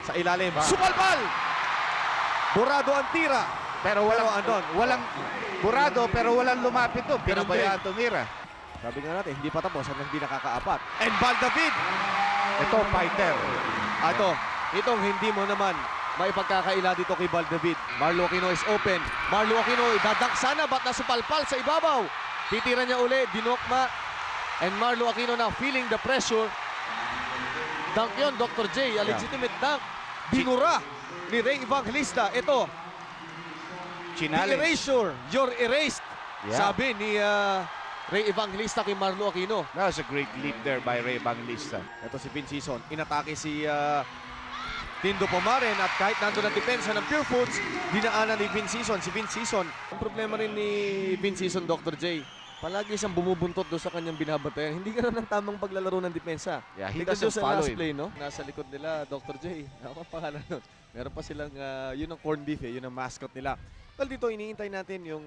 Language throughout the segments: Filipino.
Sa ilalim. Sumalpal! Burado ang tira. Pero walang burado pero walang lumapit doon. Pero Pinabayaan tumira. Sabi nga natin, hindi pa tapos hanggang hindi nakakaapat. And Valdavid! Ito, fighter. Itong hindi mo naman maipagkakaila dito kay Valdavid. Marlo Aquino is open. Marlo Aquino, dadak sana, ba't nasupalpal sa ibabaw? Titira niya uli, dinokma. And Marlo Aquino now feeling the pressure. Dunk yun, Dr. J. A legitimate dunk. Binura ni Ray Evangelista. Ito, the erasure. You're erased. Yeah. Sabi ni Ray Evangelista kay Marlo Aquino. That was a great leap there by Ray Evangelista. Ito si Vin Season. Inatake si Tindo Pomaren at kahit nandun ang depensa ng Pure Foods, dinaanan ni Vin Season. Si Vin Season, ang problema rin ni Vin Season, Dr. J, palagi siyang bumubuntot doon sa kanyang binabantayan. Hindi ganoon ang tamang paglalaro ng depensa. Yeah, he Tignan doesn't doon sa follow last him. play, no? Nasa likod nila, Dr. J. Ako ang pangalan nun. Meron pa silang, yun ang corned beef, yun ang mascot nila. Well, dito iniintay natin yung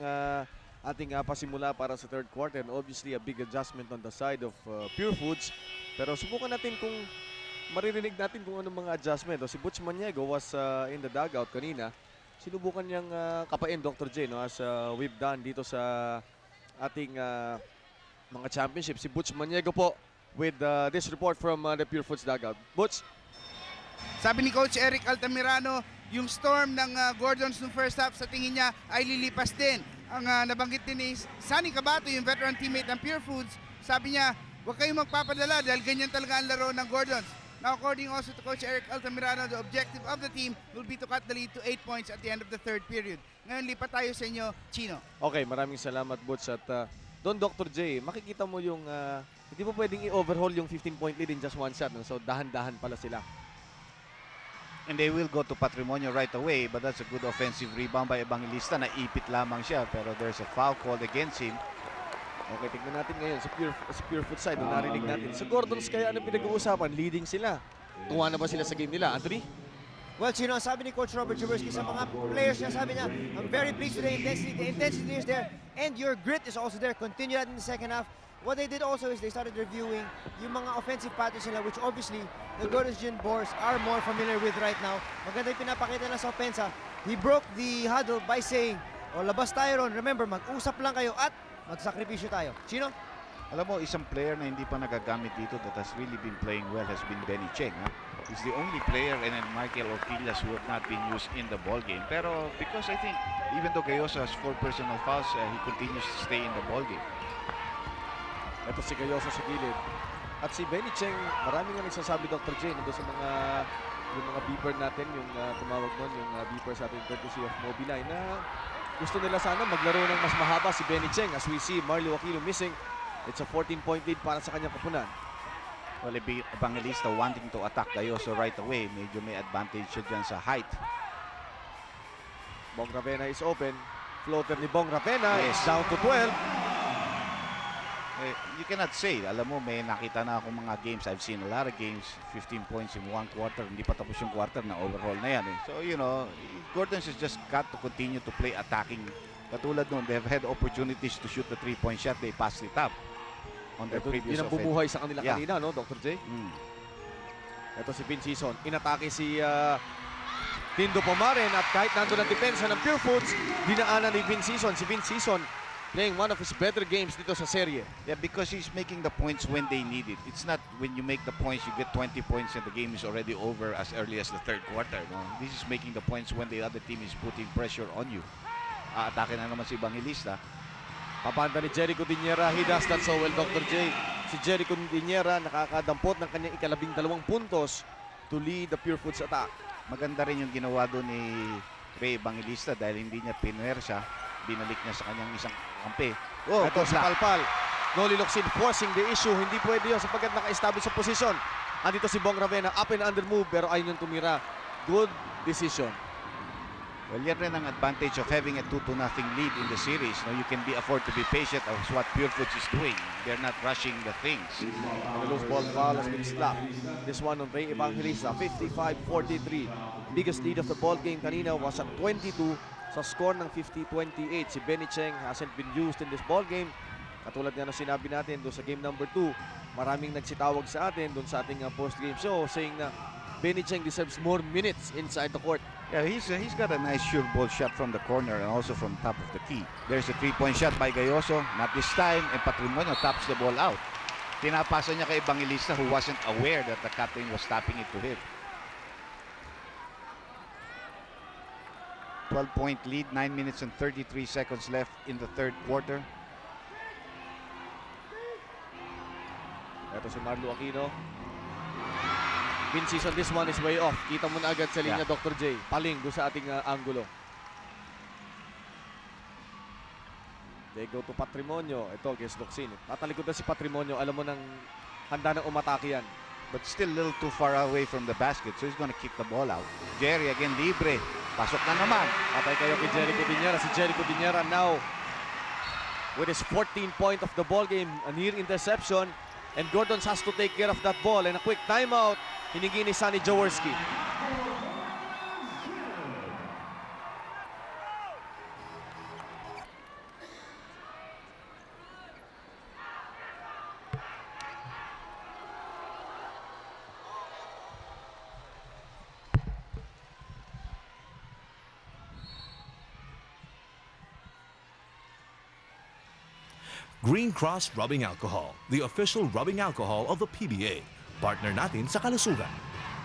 ating pasimula para sa third quarter. And obviously, a big adjustment on the side of Pure Foods. Pero subukan natin kung maririnig natin kung anong mga adjustment. Si Butch Maniego was in the dugout kanina. Sinubukan niyang kapain, Dr. J, no, as we've done dito sa ating mga championship. Si Butch Maniego po with this report from the Pure Foods dugout. Butch? Sabi ni Coach Eric Altamirano, yung storm ng Gordons noong first half sa tingin niya ay lilipas din. Ang nabanggit din ni Sunny Cabato, yung veteran teammate ng Pure Foods, sabi niya, huwag kayong magpapadala dahil ganyan talaga ang laro ng Gordons. Now, according also to Coach Eric Altamirano, the objective of the team will be to cut the lead to 8 points at the end of the third period. Ngayon, lipat tayo sa inyo, Chino. Okay, maraming salamat, Butch. At doon, Dr. J, makikita mo yung hindi mo pwedeng i-overhaul yung 15-point lead in just one shot. No? So, dahan-dahan pala sila. And they will go to Patrimonio right away, but that's a good offensive rebound by Evangelista. Naipit lamang siya, pero there's a foul called against him. Okay, tignan natin ngayon sa Pure Food side. Narinig natin. Sa Gordons, kaya ano pinag-uusapan? Leading sila. Tuwa na ba sila sa game nila? Anthony? Well, Chino, sabi ni Coach Robert Jaworski sa mga players niya, sabi niya, I'm very pleased with the intensity. The intensity is there, and your grit is also there. Continue that in the second half. What they did also is they started reviewing yung mga offensive patterns nila, which obviously the Gordons Gin Boars are more familiar with right now. Maganda yung pinapakita nila sa opensa. He broke the huddle by saying, labas tayo ron. Remember, mag-usap lang kayo at magsakripisyo tayo. Chino? Alam mo, isang player na hindi pa nagagamit dito that has really been playing well has been Benny Cheng. He's the only player, and then Michael Orquillas, who have not been used in the ball game. Pero because I think, even though Gayoso has 4 personal fouls, he continues to stay in the ball game. Ito si Gayoso sa gilid. At si Benny Cheng, marami nga nagsasabi, Dr. J, nandun sa yung mga beeper natin, yung tumawag nun, yung beeper sa ating courtesy of Mobileye, na gusto nila sana maglaro ng mas mahaba si Benny Cheng. As we see, Marlo Aquino missing. It's a 14-point lead para sa kanyang kapunan. Well, Evangelista wanting to attack Gayoso right away. Medyo may advantage siya dyan sa height. Bong Ravena is open. Floater ni Bong Ravena is Yes. down to 12. You cannot say. Alam mo, may nakita na akong mga games. I've seen a lot of games. 15 points in one quarter. Hindi pa tapos yung quarter na overhaul na yan. So, you know, Gordons has just got to continue to play attacking. Katulad nun, they've had opportunities to shoot the 3-point shot. They passed it up on their previous Yun ang offense. bumuhay sa kanila Yeah. kanina, no, Dr. J? Ito si Vin Season. Inatake si Tindo Pomaren at kahit nandun ang depensa ng Pure Foods, dinaanan ni Vin Season. Si Vin Season playing one of his better games dito sa serye. Yeah, because he's making the points when they need it. It's not when you make the points, you get 20 points and the game is already over as early as the third quarter. No? This is making the points when the other team is putting pressure on you. Aatake na naman si Evangelista. Papanda ni Jericho Diniera. He does that so well, Dr. J. Si Jericho Diniera nakakadampot ng kanyang ika-12 puntos to lead the Pure Foods attack. Maganda rin yung ginawa doon ni Ray Evangelista dahil hindi niya pinuwersa. Binalik niya sa kanyang isang kampi. Oh, Ito si Palpal. Noli Locsin forcing the issue. Hindi pwede yun sapagkat naka-establish sa posisyon. Andito si Bong Ravena. Up and under move pero ayun yung tumira. Good decision. Well, yan rin ang advantage of having a 2-0 lead in the series. No, you can be afford to be patient. That's what Pure Foods is doing. They're not rushing the things. The loose ball foul has been slapped. This one on Ray Evangelista. 55-43. Biggest lead of the ball game kanina was at 22 sa score ng 50-28. Si Benny Cheng hasn't been used in this ball game. Katulad nga na sinabi natin doon sa game number 2, maraming nagsitawag sa atin doon sa ating post-game show saying na Benny Cheng deserves more minutes inside the court. Yeah, he's got a nice sure ball shot from the corner and also from top of the key. There's a 3-point shot by Gayoso. Not this time. And Patrimonio taps the ball out. Tinapasa niya kay Evangelista who wasn't aware that the captain was tapping it to him. 12-point lead, 9 minutes and 33 seconds left in the third quarter. Ito si Marlo Aquino. Win season, this one is way off. Kita mo na agad sa linya, Yeah. Dr. J. Paling doon sa ating angulo. They go to Patrimonio. Ito, guess Locsin. Tatalikod na si Patrimonio. Alam mo nang handa nang umatake yan. But still a little too far away from the basket, so he's gonna kick the ball out. Jerry again libre. Pasok na naman. Patay kayo kay Jericho Diñera. Si Jericho Diñera now with his 14th point of the ball game. A near interception. And Gordons has to take care of that ball. And a quick timeout. Hinigi ni Sonny Jaworski. Green Cross Rubbing Alcohol, the official rubbing alcohol of the PBA. Partner natin sa kalusugan.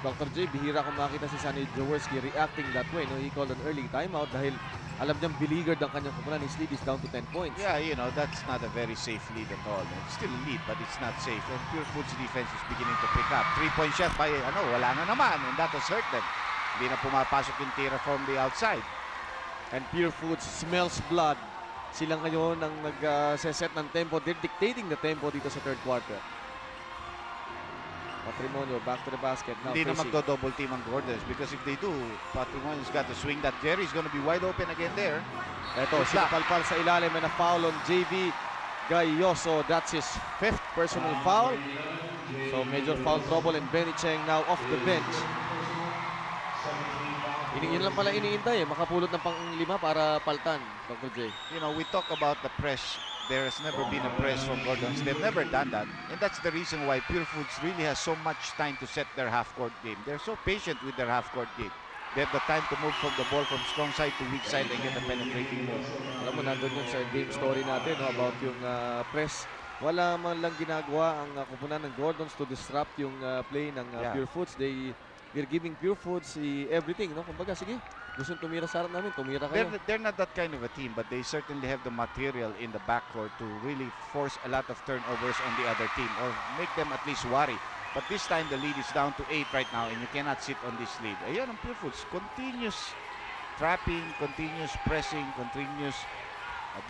Dr. J, bihira kong makita si Sonny Jaworski reacting that way. No? He called an early timeout dahil alam niyang beleaguered ang kanyang kupunan. His lead is down to 10 points. Yeah, you know, that's not a very safe lead at all. It's still a lead, but it's not safe. And Pure Foods defense is beginning to pick up. 3-point shot by, wala na naman. And that has hurt them. Hindi na pumapasok yung tira from the outside. And Pure Foods smells blood. Sila ngayon ang nag-set ng tempo. They're dictating the tempo dito sa third quarter. Patrimonio back to the basket. Now Hindi na facing. magdo-double team ang Gordons because if they do, Patrimonio's got to swing that. Jerry's gonna be wide open again there. Ito, sinapalpal sa ilalim and a foul on JV Gayoso. That's his 5th personal foul. So major foul trouble and Benny Cheng now off the bench. Yun lang pala iniintay makapulot ng pang-5 para paltan, Dr. J. You know, we talk about the press. There has never been a press from Gordons. They've never done that. And that's the reason why Pure Foods really has so much time to set their half-court game. They're so patient with their half-court game. They have the time to move from the ball from strong side to weak side and get a penetrating move. Alam mo, nandun yun sa game story natin about yung press. Wala man lang ginagawa ang kupunan ng Gordons to disrupt yung play ng Pure Foods. They're giving Pure Foods everything, no? Kumbaga, sige, gusto tumira sa harap namin, tumira kayo. They're not that kind of a team, but they certainly have the material in the backcourt to really force a lot of turnovers on the other team or make them at least worry. But this time, the lead is down to 8 right now, and you cannot sit on this lead. Ayan ang Pure Foods. Continuous trapping, continuous pressing, continuous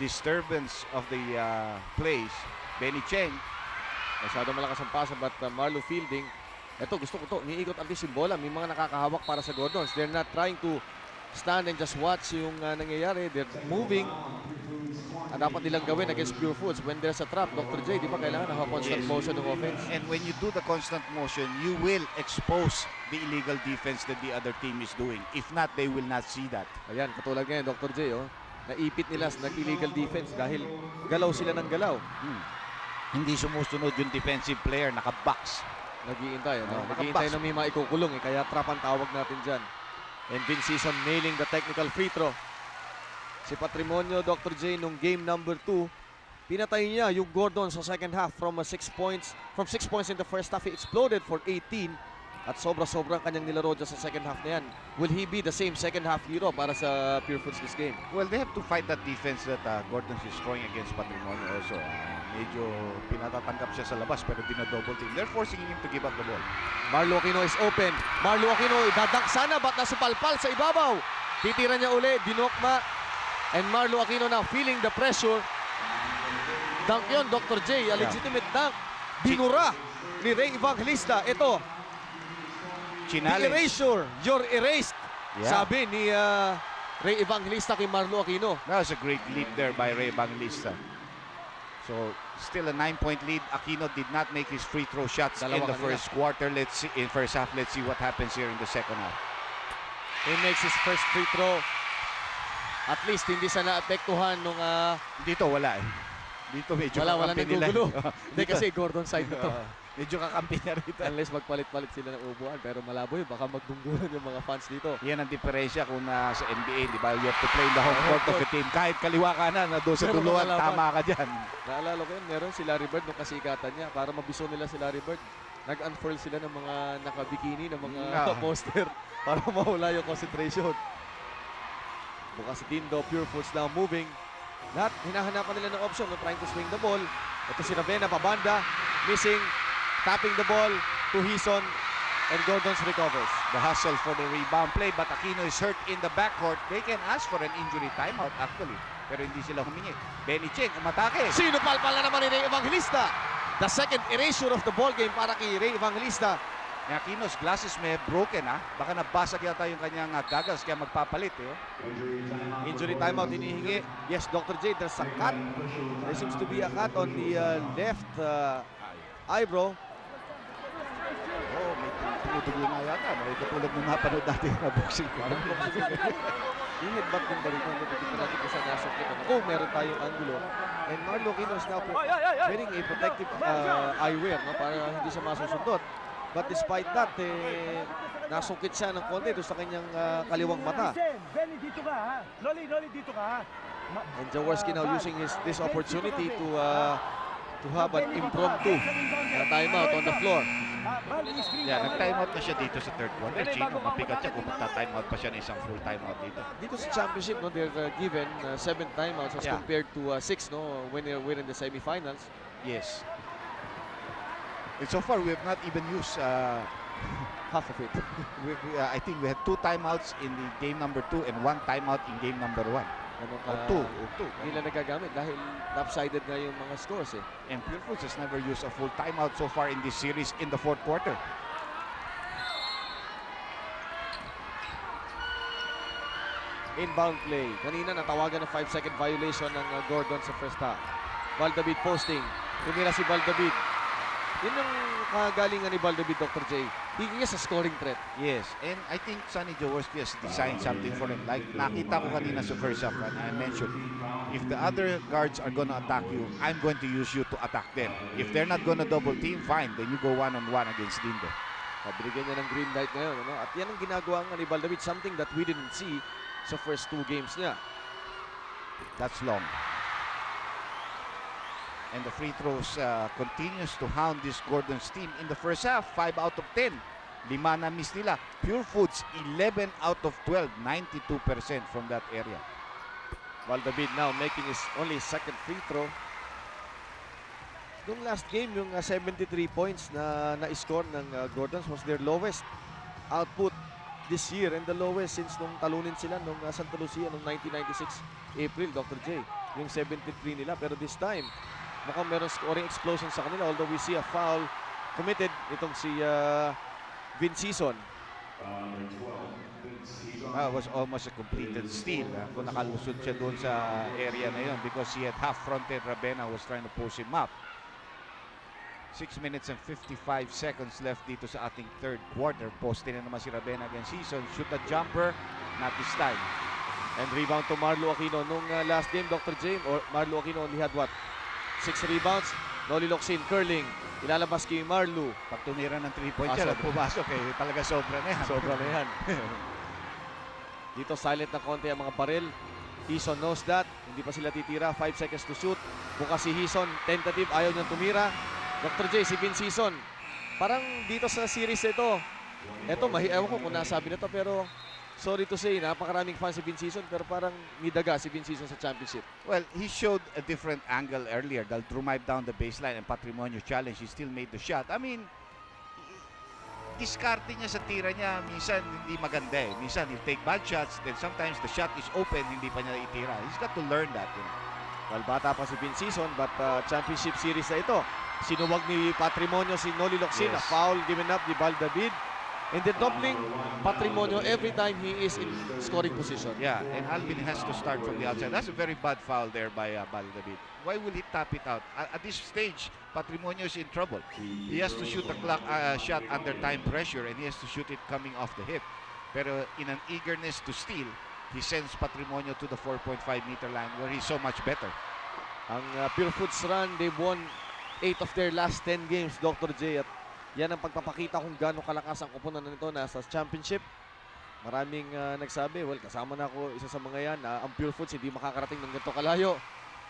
disturbance of the plays. Benny Cheng. Masyado malakas ang pasa, but Marlo fielding. Ito, gusto ko to. Iniikot ang yung bola. May mga nakakahawak para sa Gordons. They're not trying to stand and just watch yung nangyayari. They're moving. Ang dapat nilang gawin against Pure Foods when there's a trap, Dr. J, di ba kailangan na constant motion ng offense? And when you do the constant motion, you will expose the illegal defense that the other team is doing. If not, they will not see that. Ayan, katulad ngayon, Dr. J, naipit nila sa illegal defense dahil galaw sila ng galaw. Hindi sumusunod yung defensive player, naka-box. Nag-iintay, Oh, nag-iintay na may maikukulong, kaya trap ang tawag natin dyan. And Vin Season nailing the technical free throw. Si Patrimonio, Dr. J, nung game number 2, pinatay niya yung Gordon sa second half from 6 points. From 6 points in the first half, he exploded for 18. At sobra-sobrang kanyang nilaro dyan sa second half na yan. Will he be the same second half hero para sa Pure Foods this game? Well, they have to fight that defense that Gordon is throwing against Patrimonio also. Medyo pinatatanggap siya sa labas pero dinadouble team. They're forcing him to give up the ball. Marlo Aquino is open. Marlo Aquino, idadak sana, ba't nasupalpal sa ibabaw? Titira niya uli, dinokma. And Marlo Aquino now feeling the pressure. Dunk yun, Dr. J, a legitimate dunk. Binura ni Ray Evangelista. Ito, the Challenge. erasure, you're erased. Yeah. Sabi ni Ray Evangelista kay Marlo Aquino. That was a great lead there by Ray Evangelista. So, still a 9-point lead. Aquino did not make his free throw shots in the Dalawa kanina. first quarter. Let's see, in first half, let's see what happens here in the second half. He makes his first free throw. At least hindi sana naapektuhan nung Dito wala eh. Dito medyo wala kakampi nila. naggugulo. Hindi kasi Gordon side na to. Medyo kakampi niya rito. Unless magpalit-palit sila ng upuan. Pero malabo yun, baka magdunggulan yung mga fans dito. Yan ang diferensya kung sa NBA, di ba? You have to play in the home court of the team. Kahit kaliwa ka na doon sa Pero tuluan, makalaban. tama ka dyan. Naalala ko yun, meron si Larry Bird nung kasikatan niya. Para mabiso nila si Larry Bird, nag-unfurl sila ng mga nakabikini, ng mga poster para mawala yung concentration. Bukas si Dindo, Pure Foods now moving. Lahat, hinahanapan nila ng option, trying to swing the ball. Ito si Ravena, pabanda, missing, tapping the ball to Hison, and Gordon's recovers. The hustle for the rebound play, but Aquino is hurt in the backcourt. They can ask for an injury timeout actually, pero hindi sila humingi. Benny Cheng, umatake. Sino palpala naman ni Ray Evangelista? The second erasure of the ball game para kay Ray Evangelista. Aquino's glasses may broken baka nabasag yata yung kanyang goggles kaya magpapalit Injury timeout hinihingi. Yes, Dr. J, there's a cut. There seems to be a cut on the left eyebrow. Oh, may tumutugo nga yata. May katulad ng napanood natin na boxing. Yung headbutt ng barito, hindi natin kung saan nasakit. Oh, meron tayong angulo. And Marlo Aquino is now wearing a protective eyewear para hindi siya masusundot. But despite that, nasungkit siya ng konti doon sa kanyang kaliwang mata. Benny, dito ka ha. Loli, dito ka ha. And Jaworski now using this opportunity to have an impromptu timeout on the floor. Yeah, nag-timeout na siya dito sa third quarter. Chino, mapigat siya kung magta-timeout pa siya ng isang full timeout dito. Dito sa championship, no, they're given 7 timeouts as compared to 6 no, when they're in the semifinals. Yes. And so far, we have not even used Half of it. I think we had 2 timeouts in the game number 2 and 1 timeout in game number 1. Two. Hindi nila nagagamit dahil lopsided na yung mga scores And Pure Foods has never used a full timeout so far in this series in the fourth quarter. Inbound play. Kanina natawagan ng 5-second violation ng Gordon sa first half. Valdavid posting. Tumira si Valdavid. Yun yung kagalingan ni Valdavid, Dr. J. Hingin niya sa scoring threat. Yes, and I think Sonny Jaworski has designed something for him. Like nakita ko kanina sa first half, and I mentioned, if the other guards are gonna attack you, I'm going to use you to attack them. If they're not gonna double team, fine, then you go one-on-one against Dindo. Binigyan niya ng green light ngayon. Ano? At yan ang ginagawa nga ni Valdavid, something that we didn't see sa first 2 games niya. That's long. And the free throws continues to hound this Gordon's team in the first half. 5 out of 10. 5 na miss nila. Pure Foods 11 out of 12. 92% from that area. Valdavid now making his only second free throw. Nung last game, yung 73 points na na-score ng Gordons was their lowest output this year and the lowest since nung talunin sila nung Santa Lucia nung 1996 April, Dr. J. Yung 73 nila, pero this time mukhang meron scoring explosion sa kanila, although we see a foul committed itong si Vince Season. It was almost a completed steal kung nakalusot siya doon sa area na yun because he had half-fronted Ravena, was trying to post him up. 6 minutes and 55 seconds left dito sa ating third quarter. Posted na naman si Ravena against Season. Shoot a jumper, not this time. And rebound to Marlo Aquino. Nung last game, Dr. J, or Marlo Aquino only had what? 6 rebounds. Noli Locsin curling. Ilalabas kay Marlo. Pag tumira ng 3-point siya, sobra. pumasok talaga sobra na yan. Sobra na yan. Dito silent na konti ang mga baril. Hison knows that. Hindi pa sila titira. 5 seconds to shoot. Bukas si Hison. Tentative. Ayaw niyang tumira. Dr. J, si Vince Hison. Parang dito sa series ito. Ewan ko kung nasabi na to, pero sorry to say, napakaraming fans si Vince Hison, pero parang nidaga si Vince Hison sa championship. Well, he showed a different angle earlier. Dahil drive down the baseline and Patrimonio challenge, he still made the shot. I mean, diskarte niya sa tira niya. Minsan hindi maganda Minsan he'll take bad shots, then sometimes the shot is open, hindi pa niya itira. He's got to learn that. Well, bata pa si Vince Hison, but championship series na ito. Sinuwag ni Patrimonio si Noli Locsin. Yes. A foul given up ni Valdavid. And they're doubling Patrimonio every time he is in scoring position. Yeah, and Alvin has to start from the outside. That's a very bad foul there by Valdavid. Why will he tap it out? At this stage, Patrimonio is in trouble. He has to shoot a shot under time pressure, and he has to shoot it coming off the hip. Pero in an eagerness to steal, he sends Patrimonio to the 4.5-meter line where he's so much better. Ang Pure Foods run, they've won 8 of their last 10 games, Dr. J. At yan ang pagpapakita kung gaano kalakas ang koponan na nito nasa championship. Maraming nagsabi, well, kasama na ako isa sa mga yan. Ang Pure Foods hindi makakarating ng ganito kalayo.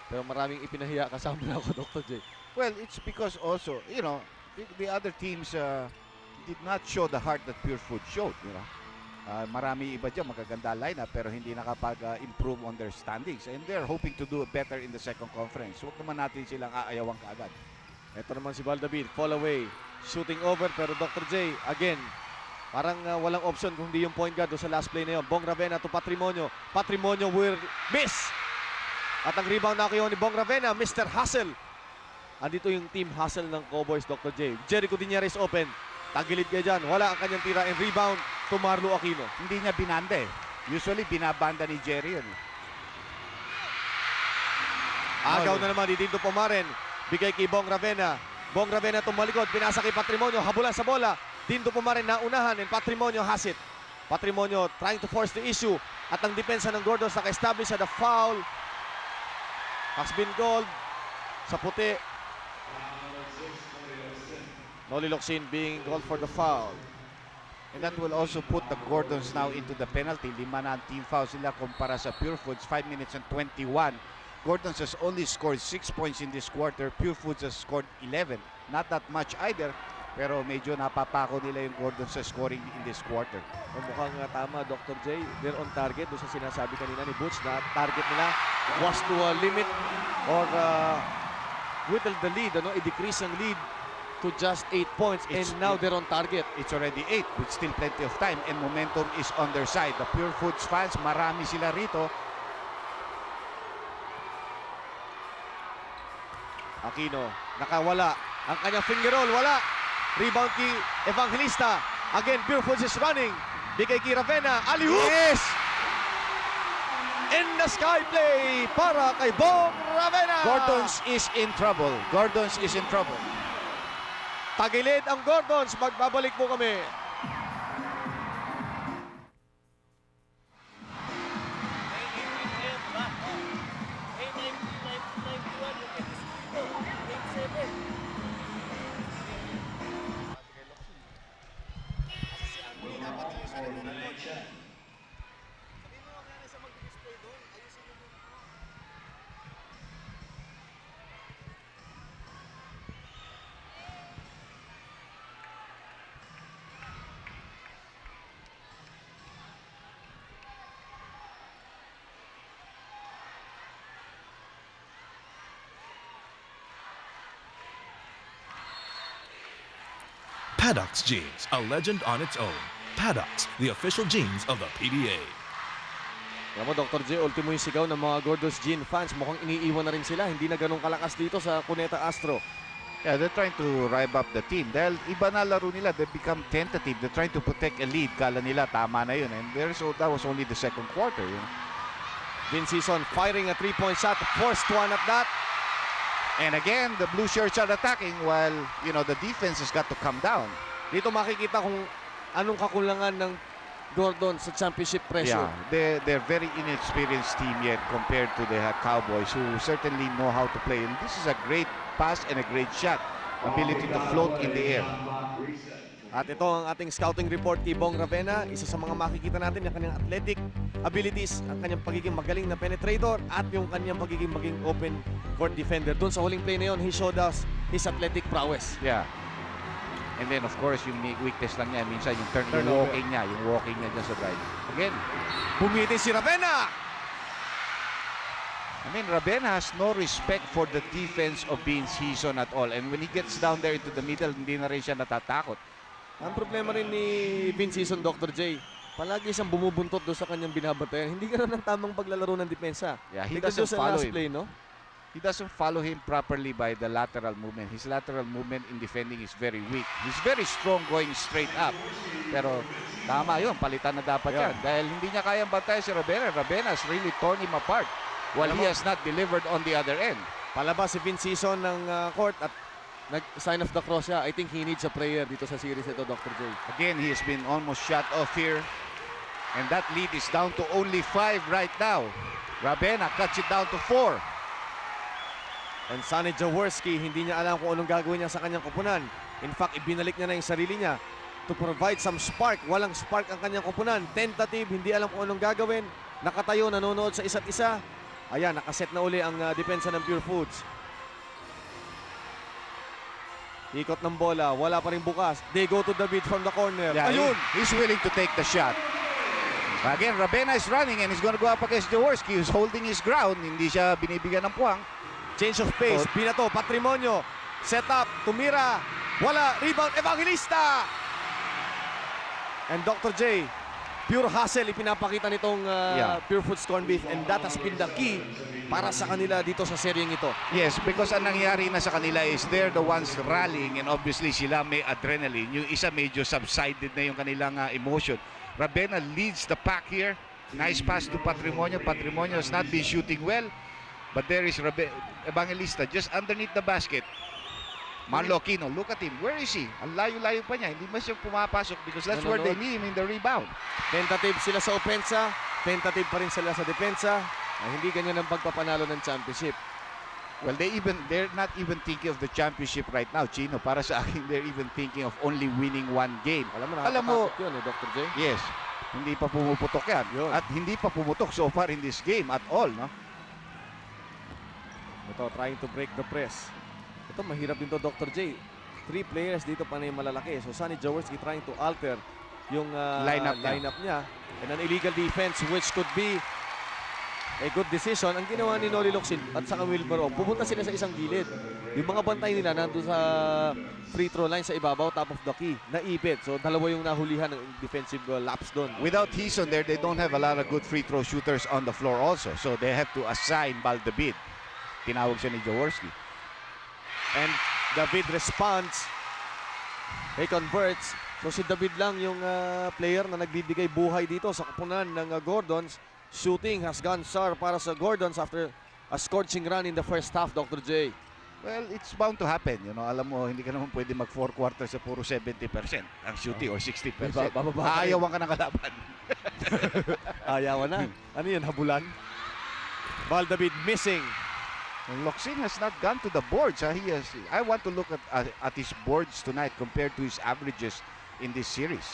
Pero maraming ipinahiya, kasama na ako, Dr. J. Well, it's because also, you know, the other teams did not show the heart that Pure Food showed, you know. Marami iba dyan, magaganda lineup pero hindi nakapag-improve on their standings. And they're hoping to do better in the second conference. Huwag naman natin silang aayawan kaagad. Ito naman si Valdavid, fall away, shooting over. Pero Dr. J, again, parang walang option kung di yung point guard doon sa last play na yun. Bong Ravena to Patrimonio. Patrimonio will miss. At ang rebound na kayo ni Bong Ravena, Mr. Hustle. Andito yung team hustle ng Cowboys, Dr. J. Jericho Diñeres open. Tagilid kayo dyan. Wala ang kanyang tira and rebound to Marlo Aquino. Hindi niya binanda eh. Usually binabanda ni Jerry yun. Agaw na naman ni Dindo Pomaren. Bigay kay Bong Ravena. Bong Ravena tumalikod. Pinasa kay Patrimonio. Habulan sa bola. Dindo Pomaren naunahan and Patrimonio has it. Patrimonio trying to force the issue. At ang depensa ng Gordon naka-establish sa the foul. Has been called sa puti. Noli Locsin being called for the foul. And that will also put the Gordons now into the penalty. 5 na ang team foul sila kumpara sa Pure Foods. 5 minutes and 21. Gordons has only scored 6 points in this quarter. Pure Foods has scored 11. Not that much either. Pero medyo napapako nila yung Gordons sa scoring in this quarter. Mukhang tama, Dr. J. They're on target. Doon sa sinasabi kanina ni Butch na target nila was to limit or whittle the lead. I-decrease ang lead to just 8 points. And now they're on target. It's already 8 with still plenty of time and momentum is on their side. The Pure Foods fans, marami sila rito. Aquino, nakawala. Ang kanyang finger roll, wala. Rebound kay Evangelista. Again, Pure Foods is running. Bigay kay Ravena. Alley-oop! Yes! In the sky play para kay Bong Ravena. Gordons is in trouble. Gordons is in trouble. Tagilid ang Gordons. Magbabalik po kami. Paddock's Jeans, a legend on its own. Paddock's, the official jeans of the PBA. Alam mo, Dr. J, ultimo yung sigaw ng mga Gordons Jean fans. Mukhang iniiwan na rin sila. Hindi na ganun kalakas dito sa Cuneta Astro. Yeah, they're trying to rev up the team. Dahil iba na laro nila, they become tentative. They're trying to protect a lead. Kala nila, tama na yun. And that was only the second quarter. You know? Vince Season firing a three-point shot. Forced one at that. And again, the blue shirts are attacking while, you know, the defense has got to come down. Dito makikita kung anong kakulangan ng Gordon sa championship pressure. Yeah, they're very inexperienced team yet compared to the Cowboys who certainly know how to play. And this is a great pass and a great shot. Ability to float in the air. At ito ang ating scouting report kay Bong Ravena. Isa sa mga makikita natin yung kanyang athletic abilities, ang kanyang pagiging magaling na penetrator at yung kanyang pagiging open court defender. Doon sa huling play na yun, he showed us his athletic prowess. Yeah. And then of course yung weakness lang niya, minsan yung Turnover. yung walking niya dyan sa drive. Again, Bumiti si Ravena! I mean, Ravena has no respect for the defense of Vince Season at all. And when he gets down there into the middle, hindi na rin siya natatakot. Ang problema rin ni Vince Season, Dr. J, palagi siyang bumubuntot doon sa kanyang binabantayan. Hindi ka ng tamang paglalaro ng depensa. Yeah, he Tignan doesn't doon sa follow last him. play, no? He doesn't follow him properly by the lateral movement. His lateral movement in defending is very weak. He's very strong going straight up. Pero tama yun, palitan na dapat yan. Dahil hindi niya kayang bantayan si Ravena. Ravena has really torn him apart while he has not delivered on the other end. Palabas si Vince Season ng court at nag-sign of the cross siya. I think he needs a prayer dito sa series ito, Dr. J. Again, he has been almost shut off here. And that lead is down to only 5 right now. Ravena cuts it down to 4. And Sonny Jaworski, hindi niya alam kung anong gagawin niya sa kanyang koponan. In fact, ibinalik niya na yung sarili niya to provide some spark. Walang spark ang kanyang koponan. Tentative, hindi alam kung anong gagawin. Nakatayo, nanonood sa isa't isa. Ayan, nakaset na uli ang depensa ng Pure Foods. Ikot ng bola, wala pa rin bukas. They go to David from the corner. Yeah, Ayun! he's willing to take the shot. Again, Ravena is running and he's going to go up against Jaworski who's holding his ground. Hindi siya binibigyan ng puwang. Change of pace, binato, Patrimonio. Set up, tumira. Wala, rebound, Evangelista! And Dr. J, pure hustle ipinapakita nitong Pure Foods Corned Beef, and that has been the key para sa kanila dito sa seryeng ito. Yes, because ang nangyari na sa kanila is they're the ones rallying and obviously sila may adrenaline. Yung isa medyo subsided na yung kanilang emotion. Ravena leads the pack here. Nice pass to Patrimonio. Patrimonio has not been shooting well. But there is Evangelista just underneath the basket. Marlo Aquino, look at him. Where is he? Ang layo-layo pa niya. Hindi ba siya pumapasok because that's where they need him in the rebound. Tentative sila sa opensa, tentative pa rin sila sa depensa. Hindi ganyan ang pagpapanalo ng championship. Well, they're not even thinking of the championship right now, Chino. Para sa akin, they're even thinking of only winning one game. Alam mo yun Dr. J. Yes. Hindi pa pumuputok yan. Yun. At hindi pa pumutok so far in this game at all, no? Ito, trying to break the press. Ito, mahirap din to, Dr. J. 3 players dito pa na yung malalaki. So, Sonny Jaworski trying to alter yung lineup niya. And an illegal defense which could be a good decision. Ang ginawa ni Noli Locsin at saka Wilmer Ong, pupunta sila sa isang gilid. Yung mga bantay nila nandun sa free throw line sa ibabaw, top of the key, naipit. So, dalawa yung nahulihan ng defensive laps doon. Without Hison there, they don't have a lot of good free throw shooters on the floor also. So, they have to assign Baldabid. Tinawag siya ni Jaworski. And David responds. He converts. So si David lang yung player na nagbibigay buhay dito sa koponan ng Gordons. Shooting has gone sour para sa Gordons after a scorching run in the first half, Dr. J. Well, it's bound to happen. You know, alam mo, hindi ka naman pwede mag-4 quarters sa puro 70% ang shooting or 60%. Aayawan ka ng kalaban. Ayawan na. Ano yun, habulan? Baldabid missing. Locsin has not gone to the boards. I want to look at his boards tonight compared to his averages in this series.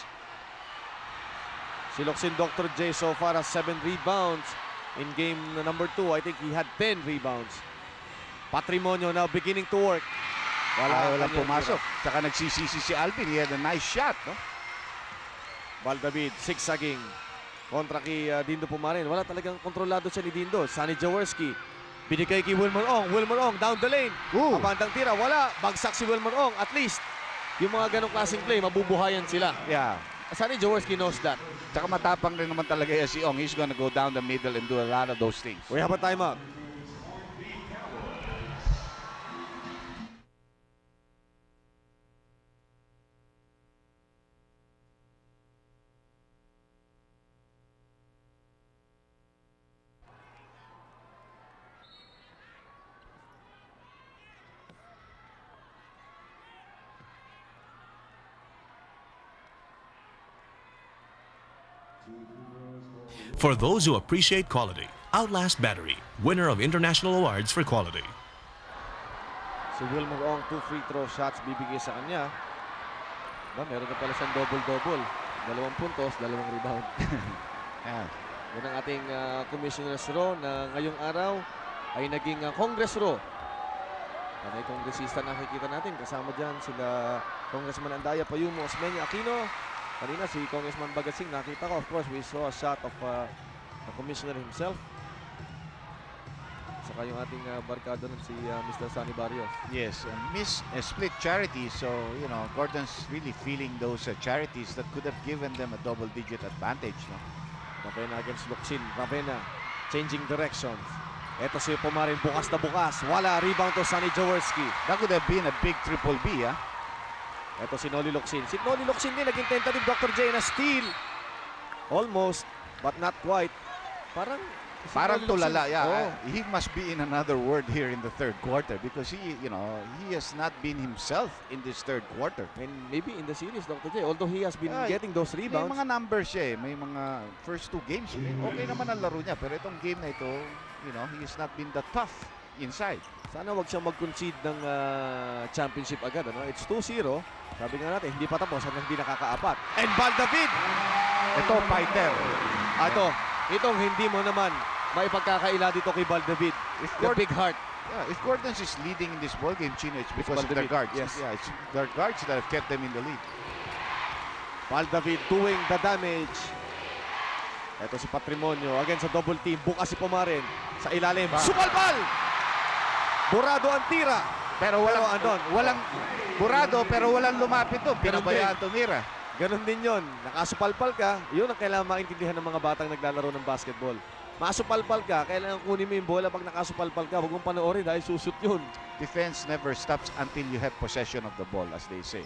Si Locsin, Dr. J, so far has 7 rebounds. In game number 2, I think he had 10 rebounds. Patrimonio now beginning to work. Walang pumasok. Saka nagsisisi si Alvin. He had a nice shot, no? Baldabid, zigzagging. Kontra kay Dindo Pumarin. Wala talagang kontrolado siya ni Dindo. Sonny Jaworski. Binigay kay Wilmer Ong. Wilmer Ong down the lane. Kabandang tira. Wala. Bagsak si Wilmer Ong. At least, yung mga ganong klaseng play, mabubuhayan sila. Yeah. Sonny Jaworski knows that. Tsaka matapang rin naman talaga si Ong. He's gonna go down the middle and do a lot of those things. We have a timeout. For those who appreciate quality, Outlast Battery, winner of international awards for quality. Si Wilmer Ong, 2 free throw shots bibigay sa kanya. Meron na pala siyang double-double. 2 puntos, 2 rebound. Yeah. Yan ang ating Commissioner's Row na ngayong araw ay naging Congress Row. Panay kongresista nakikita natin. Kasama dyan sila Congressman Andaya Payumo, Osmeña Aquino. Kanina si Congressman Bagatsing nakita ko. Of course, we saw a shot of the Commissioner himself. Saka yung ating barkada nun si Mr. Sonny Barrios. Yes, split charities. So, you know, Gordon's really feeling those charities that could have given them a double-digit advantage. No? Ravena against Locsin. Ravena changing directions. Ito si Pumarin, bukas na bukas. Wala, rebound to Sonny Jaworski. That could have been a big triple B, ah. Ito si Noli Locsin. Si Noli Locsin din naging tentative, Dr. J, na steal. Almost, but not quite. Parang Noli tulala. Yeah, oh. he must be in another world here in the third quarter because he has not been himself in this third quarter. And maybe in the series, Dr. J, although he has been getting those rebounds. May mga numbers siya eh. May mga first 2 games. Okay naman ang laro niya. Pero itong game na ito, he has not been that tough. inside. Sana wag siyang mag-concede ng championship agad. Ano? It's 2-0. Sabi nga natin, hindi pa tapos hanggang hindi nakakaapat. And Val David! Ito, fighter. Itong hindi mo naman maipagkakaila dito kay Val David. The big heart. Yeah, if Gordon's is leading in this ball game, Chino, it's because of their David, guards. yes. Yeah, it's their guards that have kept them in the lead. Val David doing the damage. Ito si Patrimonio. Again sa double team. Bukas si Pumarin. Sa ilalim. Sumalbal! Burado ang tira. Pero walang burado, pero walang lumapit doon. Ganun Pinabayaan tumira. Ganon din yon. Nakasupalpal ka, yun ang kailangan maintindihan ng mga batang naglalaro ng basketball. Masupalpal ka, kailangan kunin mo yung bola pag nakasupalpal ka. Huwag mong panoorin dahil susut yun. Defense never stops until you have possession of the ball, as they say.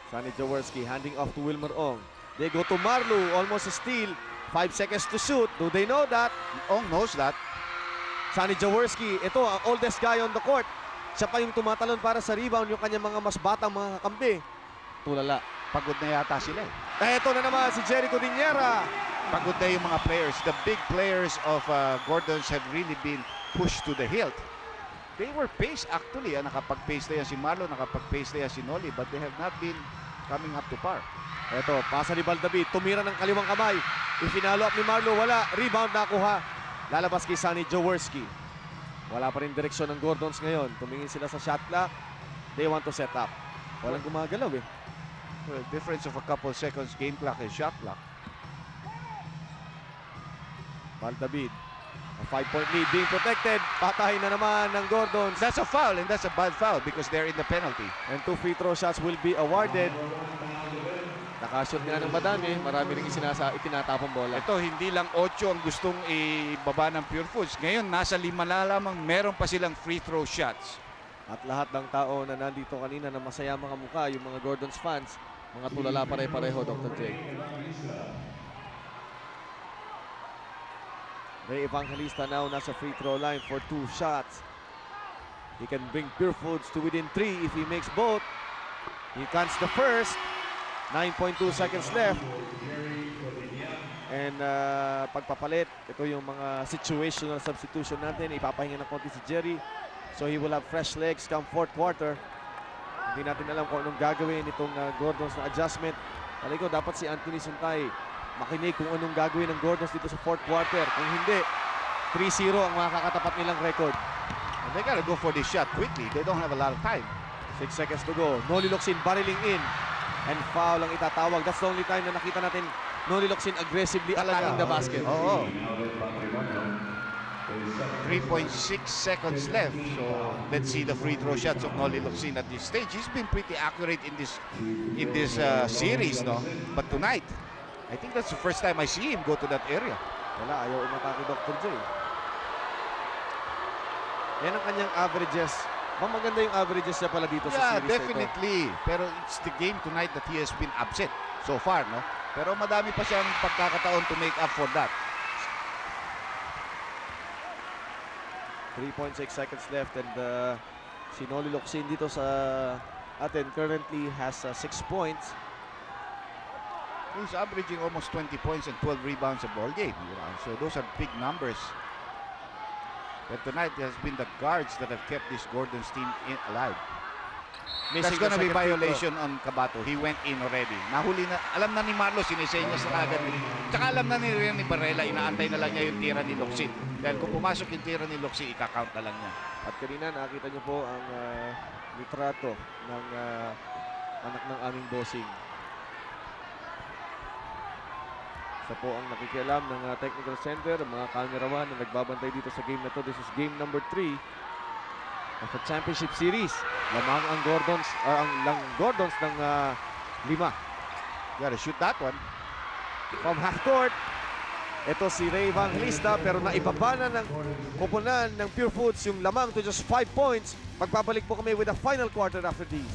Sonny Jaworski handing off to Wilmer Ong. They go to Marlu, almost a steal. 5 seconds to shoot. Do they know that? Ong knows that. Sonny Jaworski, ito ang oldest guy on the court. Siya pa yung tumatalon para sa rebound, yung kanyang mga mas batang mga kakampi. Tulala. Pagod na yata sila eh. Ito na naman si Jericho Diniera. Pagod na yung mga players. The big players of Gordon's have really been pushed to the hilt. They were paced actually. Nakapag-pace na yan si Marlo, nakapag-pace na yan si Noli, but they have not been coming up to par. Ito, pasa ni Val David. Tumira ng kaliwang kamay. Ifinalo up ni Marlo. Wala. Rebound nakuha. Lalabas kay Sonny Jaworski. Wala pa rin direksyon ng Gordons ngayon. Tumingin sila sa shot clock. They want to set up. Walang gumagalaw eh. Well, difference of a couple seconds, game clock and shot clock. Val David. A 5-point lead being protected. Patay na naman ng Gordons. That's a foul, and that's a bad foul because they're in the penalty. And 2 free throw shots will be awarded. Nakashoot nga ng madami. Marami rin itinatapong bola. Ito, hindi lang 8 ang gustong ibaba ng Pure Foods. Ngayon, nasa 5 na lamang, meron pa silang free throw shots. At lahat ng tao na nandito kanina na masaya mga mukha, yung mga Gordons fans, mga tulala pare-pareho, Dr. J. Ray Evangelista now nasa free throw line for 2 shots. He can bring Pure Foods to within 3 if he makes both. He cans the first. 9.2 seconds left. And pagpapalit, ito yung mga situational substitution natin. Ipapahinga ng konti si Jerry. So he will have fresh legs come 4th quarter. Hindi natin alam kung anong gagawin itong Gordons na adjustment. Alay ko, dapat si Anthony Suntay makinig kung anong gagawin ng Gordons dito sa 4th quarter. Kung hindi, 3-0 ang makakatapat nilang record. And they gotta go for this shot quickly. They don't have a lot of time. 6 seconds to go. Noli Locsin barreling in. And foul ang itatawag. That's the only time na nakita natin Noli Locsin aggressively attacking the basket. Oo. 3.6 seconds left. So let's see the free throw shots of Noli Locsin at this stage. He's been pretty accurate in this series, no? But tonight, I think that's the first time I see him go to that area. Wala, ayaw umatake Dr. J. Yan ang kanyang averages. Maganda yung averages niya pala dito sa series. Definitely. Pero it's the game tonight that he has been absent so far, no? Pero madami pa siyang pagkakataon to make up for that. 3.6 seconds left and si Noli Locsin dito sa atin currently has 6 points. He's averaging almost 20 points and 12 rebounds a ball game. You know? So those are big numbers. But tonight it has been the guards that have kept this Gordon's team alive. That's Missing gonna the be second free throw. violation on Cabato. He went in already. Nahuli na. Alam na ni Marlo, sinisenyas na agad. Tsaka alam na ni Barrela, inaantay na lang niya yung tira ni Locsin. Dahil kung pumasok yung tira ni Locsin, ika-count na lang niya. At kanina nakita niyo po ang litrato ng anak ng aming bossing. Isa po ang nakikialam ng technical center, ang mga cameraman na nagbabantay dito sa game na to. This is game number 3 of the championship series. Lamang ang Gordons, ang Gordons ng 5. Gotta shoot that one. From half court, ito si Ray Evangelista pero naibaba na ng koponan ng Pure Foods yung lamang to just 5 points. Magbabalik po kami with the final quarter after these.